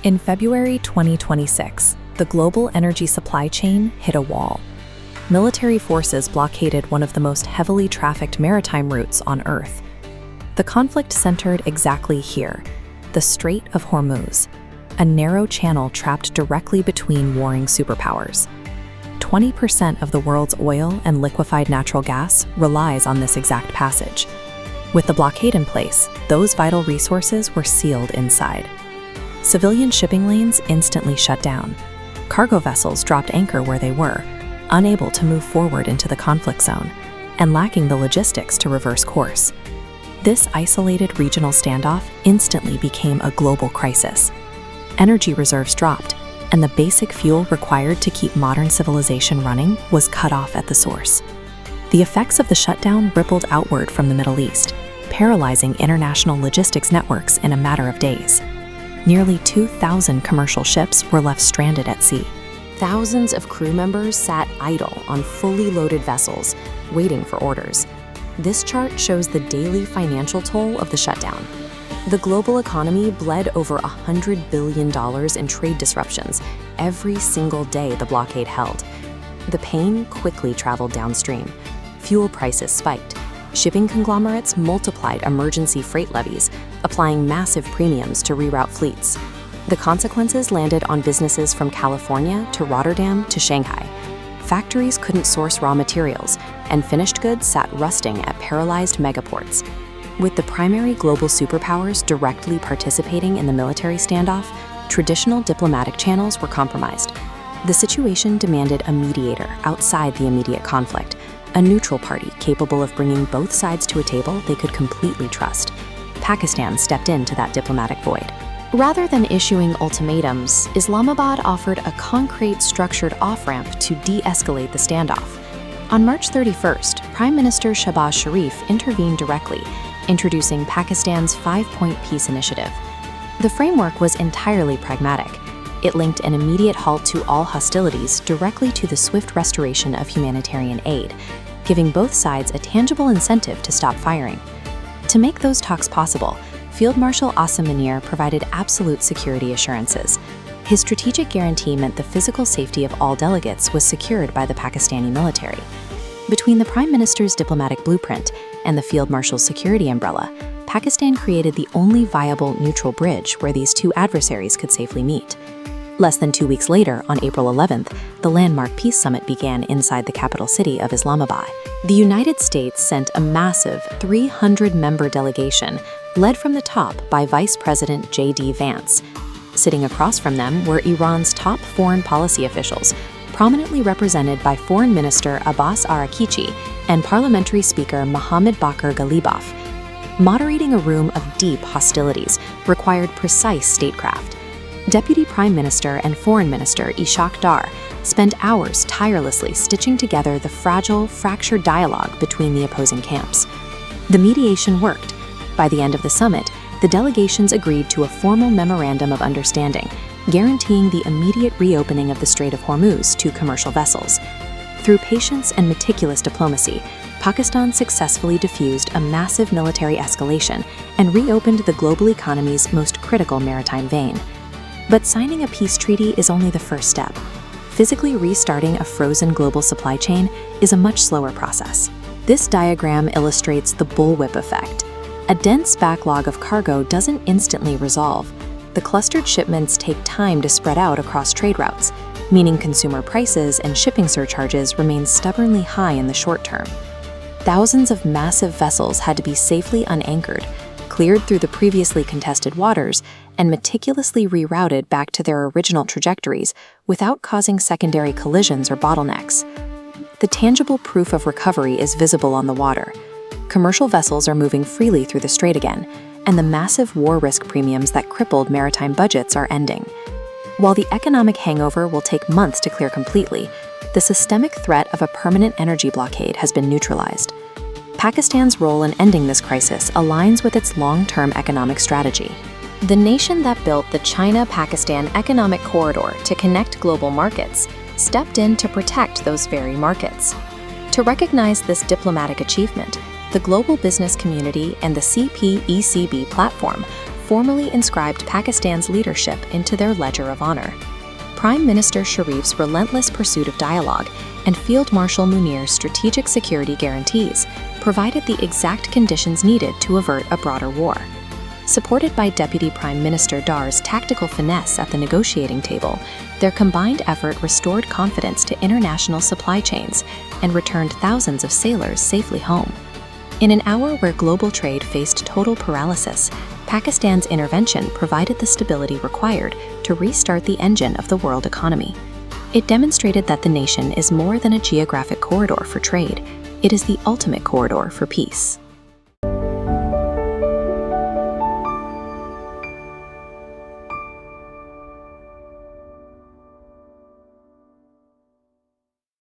In February 2026, the global energy supply chain hit a wall. Military forces blockaded one of the most heavily trafficked maritime routes on Earth. The conflict centered exactly here, the Strait of Hormuz, a narrow channel trapped directly between warring superpowers. 20% of the world's oil and liquefied natural gas relies on this exact passage. With the blockade in place, those vital resources were sealed inside. Civilian shipping lanes instantly shut down. Cargo vessels dropped anchor where they were, unable to move forward into the conflict zone, and lacking the logistics to reverse course. This isolated regional standoff instantly became a global crisis. Energy reserves dropped, and the basic fuel required to keep modern civilization running was cut off at the source. The effects of the shutdown rippled outward from the Middle East, paralyzing international logistics networks in a matter of days. Nearly 2,000 commercial ships were left stranded at sea. Thousands of crew members sat idle on fully loaded vessels, waiting for orders. This chart shows the daily financial toll of the shutdown. The global economy bled over $100 billion in trade disruptions every single day the blockade held. The pain quickly traveled downstream. Fuel prices spiked. Shipping conglomerates multiplied emergency freight levies, applying massive premiums to reroute fleets. The consequences landed on businesses from California to Rotterdam to Shanghai. Factories couldn't source raw materials, and finished goods sat rusting at paralyzed megaports. With the primary global superpowers directly participating in the military standoff, traditional diplomatic channels were compromised. The situation demanded a mediator outside the immediate conflict, a neutral party capable of bringing both sides to a table they could completely trust. Pakistan stepped into that diplomatic void. Rather than issuing ultimatums, Islamabad offered a concrete, structured off-ramp to de-escalate the standoff. On March 31st, Prime Minister Shahbaz Sharif intervened directly, introducing Pakistan's 5-point peace initiative. The framework was entirely pragmatic. It linked an immediate halt to all hostilities directly to the swift restoration of humanitarian aid, giving both sides a tangible incentive to stop firing. To make those talks possible, Field Marshal Asim Munir provided absolute security assurances. His strategic guarantee meant the physical safety of all delegates was secured by the Pakistani military. Between the Prime Minister's diplomatic blueprint and the Field Marshal's security umbrella, Pakistan created the only viable neutral bridge where these two adversaries could safely meet. Less than 2 weeks later, on April 11th, the landmark peace summit began inside the capital city of Islamabad. The United States sent a massive 300-member delegation, led from the top by Vice President J.D. Vance. Sitting across from them were Iran's top foreign policy officials, prominently represented by Foreign Minister Abbas Araghchi and Parliamentary Speaker Mohammad Bakr Ghalibaf. Moderating a room of deep hostilities required precise statecraft. Deputy Prime Minister and Foreign Minister Ishaq spent hours tirelessly stitching together the fragile, fractured dialogue between the opposing camps. The mediation worked. By the end of the summit, the delegations agreed to a formal memorandum of understanding, guaranteeing the immediate reopening of the Strait of Hormuz to commercial vessels. Through patience and meticulous diplomacy, Pakistan successfully diffused a massive military escalation and reopened the global economy's most critical maritime vein. But signing a peace treaty is only the first step. Physically restarting a frozen global supply chain is a much slower process. This diagram illustrates the bullwhip effect. A dense backlog of cargo doesn't instantly resolve. The clustered shipments take time to spread out across trade routes, meaning consumer prices and shipping surcharges remain stubbornly high in the short term. Thousands of massive vessels had to be safely unanchored, cleared through the previously contested waters, and meticulously rerouted back to their original trajectories without causing secondary collisions or bottlenecks. The tangible proof of recovery is visible on the water. Commercial vessels are moving freely through the strait again, and the massive war risk premiums that crippled maritime budgets are ending. While the economic hangover will take months to clear completely, the systemic threat of a permanent energy blockade has been neutralized. Pakistan's role in ending this crisis aligns with its long-term economic strategy. The nation that built the China-Pakistan Economic Corridor to connect global markets stepped in to protect those very markets. To recognize this diplomatic achievement, the global business community and the CPEC platform formally inscribed Pakistan's leadership into their ledger of honor. Prime Minister Sharif's relentless pursuit of dialogue and Field Marshal Munir's strategic security guarantees provided the exact conditions needed to avert a broader war. Supported by Deputy Prime Minister Dar's tactical finesse at the negotiating table, their combined effort restored confidence to international supply chains and returned thousands of sailors safely home. In an hour where global trade faced total paralysis, Pakistan's intervention provided the stability required to restart the engine of the world economy. It demonstrated that the nation is more than a geographic corridor for trade. It is the ultimate corridor for peace.